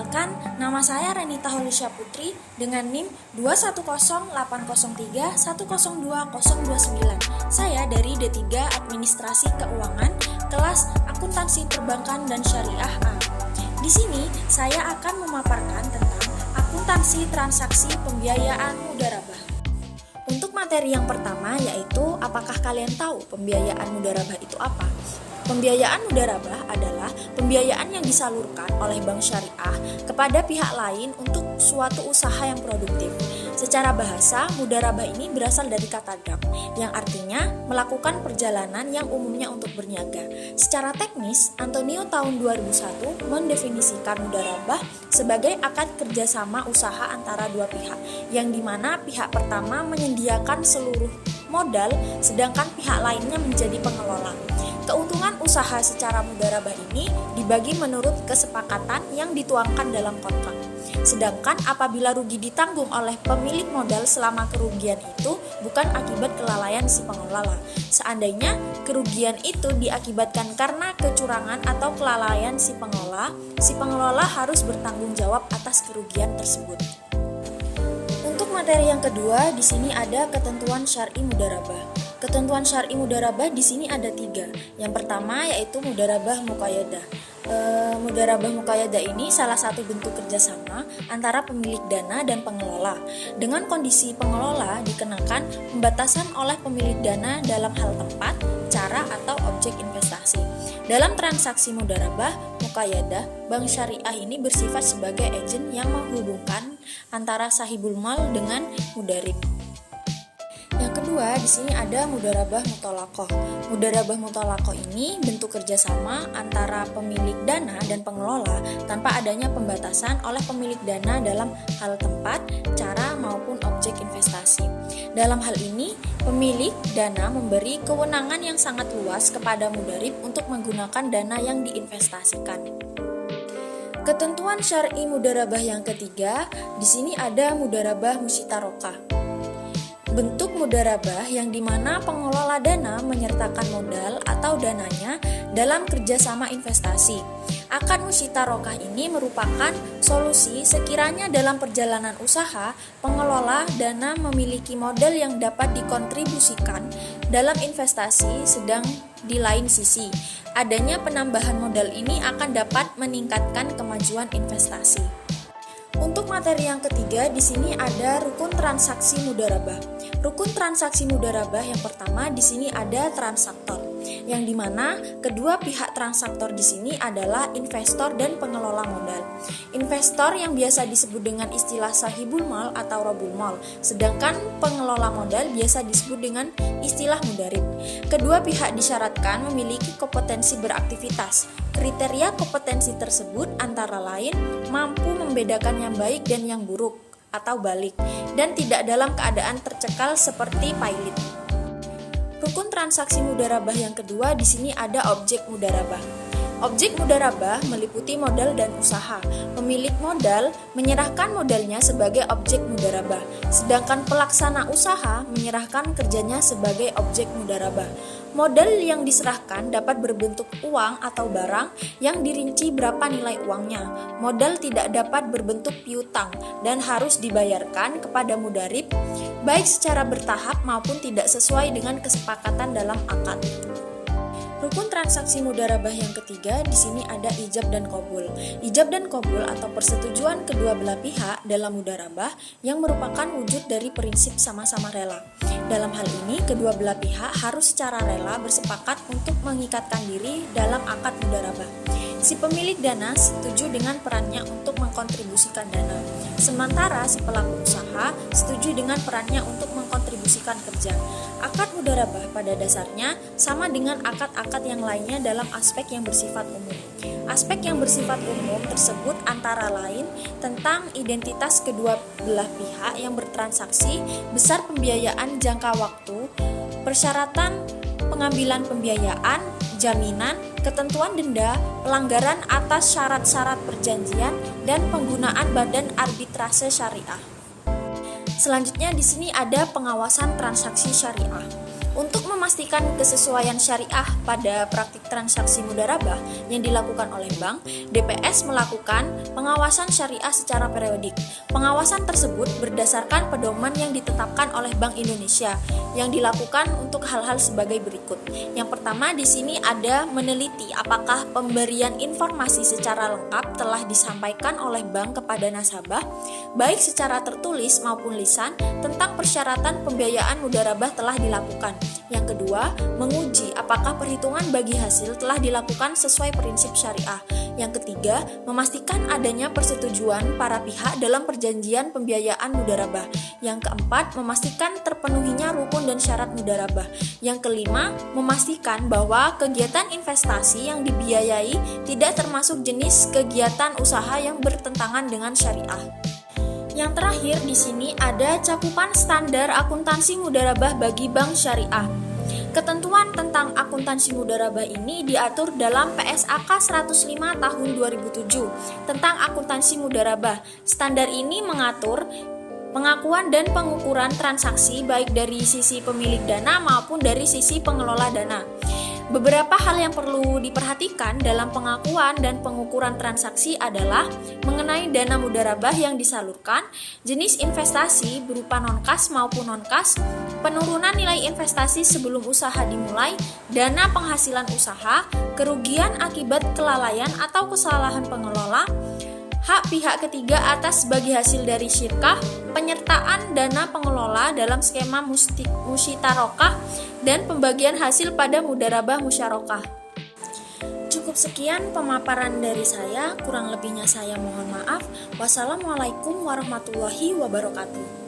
Perkenalkan, nama saya Renita Holisya Putri dengan NIM 2108031020029. Saya dari D3 Administrasi Keuangan, kelas Akuntansi Perbankan dan Syariah A. Di sini saya akan memaparkan tentang akuntansi transaksi pembiayaan mudharabah. Untuk materi yang pertama yaitu apakah kalian tahu pembiayaan mudharabah itu apa? Pembiayaan mudharabah adalah pembiayaan yang disalurkan oleh bank syariah kepada pihak lain untuk suatu usaha yang produktif. Secara bahasa, mudharabah ini berasal dari kata dab, yang artinya melakukan perjalanan yang umumnya untuk berniaga. Secara teknis, Antonio tahun 2001 mendefinisikan mudharabah sebagai akad kerjasama usaha antara dua pihak, yang dimana pihak pertama menyediakan seluruh modal, sedangkan pihak lainnya menjadi pengelola. Keuntungan usaha secara mudharabah ini dibagi menurut kesepakatan yang dituangkan dalam kontrak. Sedangkan apabila rugi ditanggung oleh pemilik modal selama kerugian itu bukan akibat kelalaian si pengelola. Seandainya kerugian itu diakibatkan karena kecurangan atau kelalaian si pengelola harus bertanggung jawab atas kerugian tersebut. Untuk materi yang kedua, di sini ada ketentuan syar'i mudharabah. Ketentuan syar'i mudharabah di sini ada 3. Yang pertama yaitu mudharabah muqayyadah. Mudharabah muqayyadah ini salah satu bentuk kerjasama antara pemilik dana dan pengelola. Dengan kondisi pengelola dikenakan pembatasan oleh pemilik dana dalam hal tempat, cara atau objek investasi. Dalam transaksi mudharabah muqayyadah, bank syariah ini bersifat sebagai agen yang menghubungkan antara sahibul mal dengan mudharib. Yang kedua, di sini ada mudharabah muthalaqah. Mudharabah muthalaqah ini bentuk kerjasama antara pemilik dana dan pengelola tanpa adanya pembatasan oleh pemilik dana dalam hal tempat, cara maupun objek investasi. Dalam hal ini, pemilik dana memberi kewenangan yang sangat luas kepada mudharib untuk menggunakan dana yang diinvestasikan. Ketentuan syar'i mudharabah yang ketiga, di sini ada mudharabah musyitarokah. Bentuk mudharabah yang dimana pengelola dana menyertakan modal atau dananya dalam kerjasama investasi. Akad musyitarokah ini merupakan solusi sekiranya dalam perjalanan usaha, pengelola dana memiliki modal yang dapat dikontribusikan dalam investasi, sedang di lain sisi, adanya penambahan modal ini akan dapat meningkatkan kemajuan investasi. Untuk materi yang ketiga, di sini ada rukun transaksi mudharabah. Rukun transaksi mudharabah yang pertama di sini ada transaktor, yang dimana kedua pihak transaktor di sini adalah investor dan pengelola modal. Investor yang biasa disebut dengan istilah sahibul mal atau robul mal, sedangkan pengelola modal biasa disebut dengan istilah mudharib. Kedua pihak disyaratkan memiliki kompetensi beraktivitas. Kriteria kompetensi tersebut antara lain mampu membedakan yang baik dan yang buruk atau balik, dan tidak dalam keadaan tercekal seperti pilot. Rukun transaksi mudharabah yang kedua di sini ada objek mudharabah. Objek mudharabah meliputi modal dan usaha. Pemilik modal menyerahkan modalnya sebagai objek mudharabah, sedangkan pelaksana usaha menyerahkan kerjanya sebagai objek mudharabah. Modal yang diserahkan dapat berbentuk uang atau barang yang dirinci berapa nilai uangnya. Modal tidak dapat berbentuk piutang dan harus dibayarkan kepada mudharib baik secara bertahap maupun tidak sesuai dengan kesepakatan dalam akad. Rukun transaksi mudharabah yang ketiga di sini ada ijab dan qabul. Ijab dan qabul atau persetujuan kedua belah pihak dalam mudharabah yang merupakan wujud dari prinsip sama-sama rela. Dalam hal ini, kedua belah pihak harus secara rela bersepakat untuk mengikatkan diri dalam akad mudharabah. Si pemilik dana setuju dengan perannya untuk mengkontribusikan dana, sementara si pelaku usaha setuju dengan perannya untuk mengkontribusikan kerja. Akad mudharabah pada dasarnya sama dengan akad-akad yang lainnya dalam aspek yang bersifat umum. Aspek yang bersifat umum tersebut antara lain tentang identitas kedua belah pihak yang bertransaksi, besar pembiayaan jangka waktu, persyaratan pengambilan pembiayaan, jaminan, ketentuan denda, pelanggaran atas syarat-syarat perjanjian, dan penggunaan badan arbitrase syariah. Selanjutnya di sini ada pengawasan transaksi syariah. Untuk memastikan kesesuaian syariah pada praktik transaksi mudharabah yang dilakukan oleh bank, DPS melakukan pengawasan syariah secara periodik. Pengawasan tersebut berdasarkan pedoman yang ditetapkan oleh Bank Indonesia yang dilakukan untuk hal-hal sebagai berikut. Yang pertama di sini ada meneliti apakah pemberian informasi secara lengkap telah disampaikan oleh bank kepada nasabah, baik secara tertulis maupun lisan, tentang persyaratan pembiayaan mudharabah telah dilakukan. Yang kedua, menguji apakah perhitungan bagi hasil telah dilakukan sesuai prinsip syariah. Yang ketiga, memastikan adanya persetujuan para pihak dalam perjanjian pembiayaan mudharabah. Yang keempat, memastikan terpenuhinya rukun dan syarat mudharabah. Yang kelima, memastikan bahwa kegiatan investasi yang dibiayai tidak termasuk jenis kegiatan usaha yang bertentangan dengan syariah. Yang terakhir di sini ada cakupan standar akuntansi mudharabah bagi bank syariah. Ketentuan tentang akuntansi mudharabah ini diatur dalam PSAK 105 tahun 2007 tentang akuntansi mudharabah. Standar ini mengatur pengakuan dan pengukuran transaksi baik dari sisi pemilik dana maupun dari sisi pengelola dana. Beberapa hal yang perlu diperhatikan dalam pengakuan dan pengukuran transaksi adalah mengenai dana mudharabah yang disalurkan, jenis investasi berupa non-kas maupun non-kas, penurunan nilai investasi sebelum usaha dimulai, dana penghasilan usaha, kerugian akibat kelalaian atau kesalahan pengelola, hak pihak ketiga atas bagi hasil dari syirkah, penyertaan dana pengelola dalam skema musyitarokah, dan pembagian hasil pada mudharabah musyarakah. Cukup sekian pemaparan dari saya, kurang lebihnya saya mohon maaf. Wassalamualaikum warahmatullahi wabarakatuh.